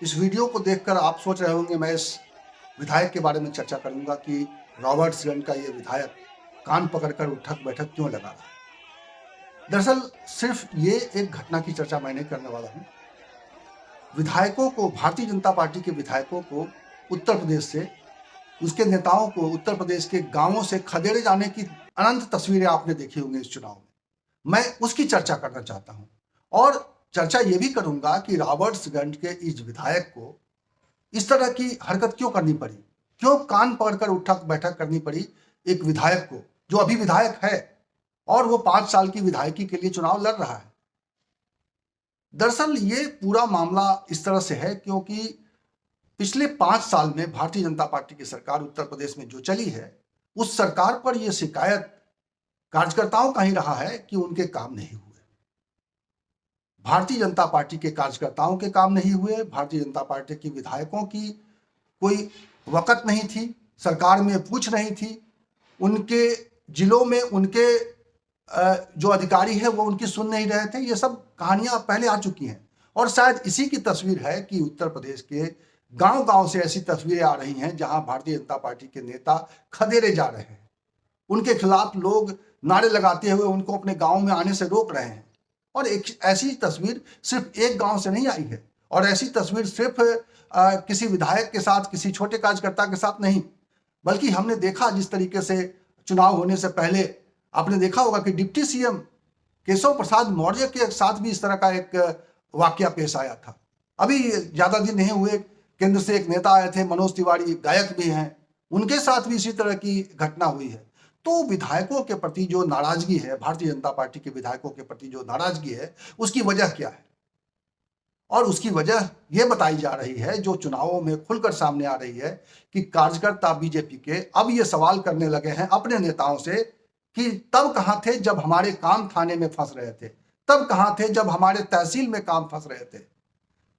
इस वीडियो को देखकर आप सोच रहे होंगे मैं इस विधायक के बारे में चर्चा करूंगा कि रॉबर्ट्सगंज का ये विधायक कान पकड़कर उठक बैठक क्यों लगा रहा है। दरअसल सिर्फ ये एक घटना की चर्चा मैं नहीं करने वाला हूं। विधायकों को, भारतीय जनता पार्टी के विधायकों को उत्तर प्रदेश से, उसके नेताओं को उत्तर प्रदेश के गांवों से खदेड़े जाने की अनंत तस्वीरें आपने देखी होंगी इस चुनाव में। मैं उसकी चर्चा करना चाहता हूं और चर्चा ये भी करूंगा कि रॉबर्ट्सगंज के इस विधायक को इस तरह की हरकत क्यों करनी पड़ी, क्यों कान पकड़कर उठक बैठक करनी पड़ी एक विधायक को जो अभी विधायक है और वो 5 साल की विधायकी के लिए चुनाव लड़ रहा है। दरअसल ये पूरा मामला इस तरह से है क्योंकि पिछले 5 साल में भारतीय जनता पार्टी की सरकार उत्तर प्रदेश में जो चली है, उस सरकार पर यह शिकायत कार्यकर्ताओं का ही रहा है कि उनके काम नहीं हुए। भारतीय जनता पार्टी के कार्यकर्ताओं के काम नहीं हुए, भारतीय जनता पार्टी के विधायकों की कोई वक़्त नहीं थी, सरकार में पूछ नहीं थी, उनके जिलों में उनके जो अधिकारी है वो उनकी सुन नहीं रहे थे। ये सब कहानियां पहले आ चुकी हैं और शायद इसी की तस्वीर है कि उत्तर प्रदेश के गांव-गांव से ऐसी तस्वीरें आ रही हैं जहां भारतीय जनता पार्टी के नेता खदेड़े जा रहे हैं। उनके खिलाफ लोग नारे लगाते हुए उनको अपने गांव में आने से रोक रहे हैं और एक ऐसी तस्वीर सिर्फ एक गांव से नहीं आई है और ऐसी तस्वीर सिर्फ किसी विधायक के साथ, किसी छोटे कार्यकर्ता के साथ नहीं, बल्कि हमने देखा जिस तरीके से चुनाव होने से पहले आपने देखा होगा कि डिप्टी सीएम केशव प्रसाद मौर्य के साथ भी इस तरह का एक वाकया पेश आया था। अभी ज्यादा दिन नहीं हुए, केंद्र से एक नेता आए थे, मनोज तिवारी, गायक भी हैं, उनके साथ भी इसी तरह की घटना हुई है। तो विधायकों के प्रति जो नाराजगी है, भारतीय जनता पार्टी के विधायकों के प्रति जो नाराजगी है, उसकी वजह क्या है? और उसकी वजह यह बताई जा रही है, जो चुनावों में खुलकर सामने आ रही है, कि कार्यकर्ता बीजेपी के अब ये सवाल करने लगे हैं अपने नेताओं से कि तब कहां थे जब हमारे काम थाने में फंस रहे थे, तब कहां थे जब हमारे तहसील में काम फंस रहे थे,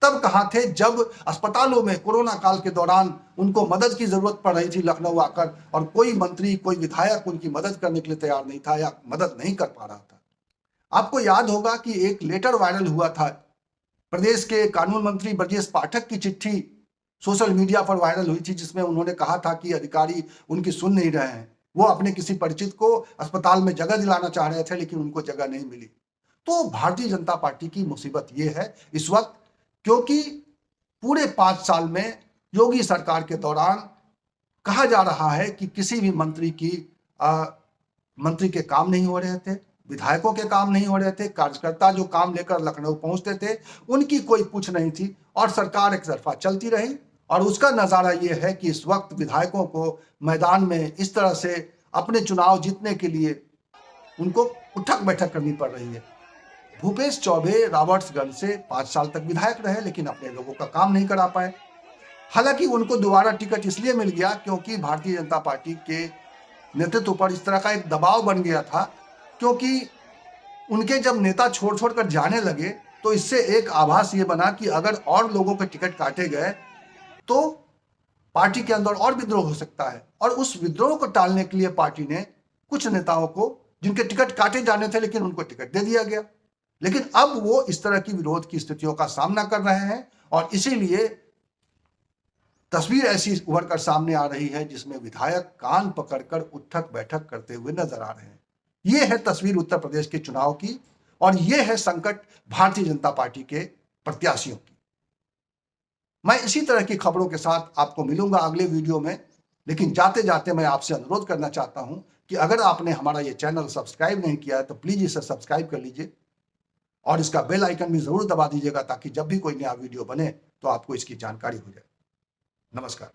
तब कहां थे जब अस्पतालों में कोरोना काल के दौरान उनको मदद की जरूरत पड़ रही थी लखनऊ आकर और कोई मंत्री, कोई विधायक उनकी मदद करने के लिए तैयार नहीं था या मदद नहीं कर पा रहा था। आपको याद होगा कि एक लेटर वायरल हुआ था, प्रदेश के कानून मंत्री ब्रजेश पाठक की चिट्ठी सोशल मीडिया पर वायरल हुई थी, जिसमें उन्होंने कहा था कि अधिकारी उनकी सुन नहीं रहे हैं। वो अपने किसी परिचित को अस्पताल में जगह दिलाना चाह रहे थे लेकिन उनको जगह नहीं मिली। तो भारतीय जनता पार्टी की मुसीबत ये है इस वक्त, क्योंकि पूरे 5 साल में योगी सरकार के दौरान कहा जा रहा है कि किसी भी मंत्री के काम नहीं हो रहे थे, विधायकों के काम नहीं हो रहे थे, कार्यकर्ता जो काम लेकर लखनऊ पहुंचते थे उनकी कोई पूछ नहीं थी और सरकार एक तरफा चलती रही। और उसका नजारा यह है कि इस वक्त विधायकों को मैदान में इस तरह से अपने चुनाव जीतने के लिए उनको उठक बैठक करनी पड़ रही है। भूपेश चौबे रॉबर्ट्सगंज से 5 साल तक विधायक रहे लेकिन अपने लोगों का काम नहीं करा पाए। हालांकि उनको दोबारा टिकट इसलिए मिल गया क्योंकि भारतीय जनता पार्टी के नेतृत्व पर इस तरह का एक दबाव बन गया था, क्योंकि उनके जब नेता छोड़ छोड़कर जाने लगे तो इससे एक आभास ये बना कि अगर और लोगों के टिकट काटे गए तो पार्टी के अंदर और विद्रोह हो सकता है। और उस विद्रोह को टालने के लिए पार्टी ने कुछ नेताओं को, जिनके टिकट काटे जाने थे लेकिन उनको टिकट दे दिया गया, लेकिन अब वो इस तरह की विरोध की स्थितियों का सामना कर रहे हैं और इसीलिए तस्वीर ऐसी उभर कर सामने आ रही है जिसमें विधायक कान पकड़कर उठक बैठक करते हुए नजर आ रहे हैं। ये है तस्वीर उत्तर प्रदेश के चुनाव की और ये है संकट भारतीय जनता पार्टी के प्रत्याशियों की। मैं इसी तरह की खबरों के साथ आपको मिलूंगा अगले वीडियो में, लेकिन जाते जाते मैं आपसे अनुरोध करना चाहता हूं कि अगर आपने हमारा ये चैनल सब्सक्राइब नहीं किया है तो प्लीज इसे सब्सक्राइब कर लीजिए और इसका बेल आइकन भी जरूर दबा दीजिएगा ताकि जब भी कोई नया वीडियो बने तो आपको इसकी जानकारी हो जाए। नमस्कार।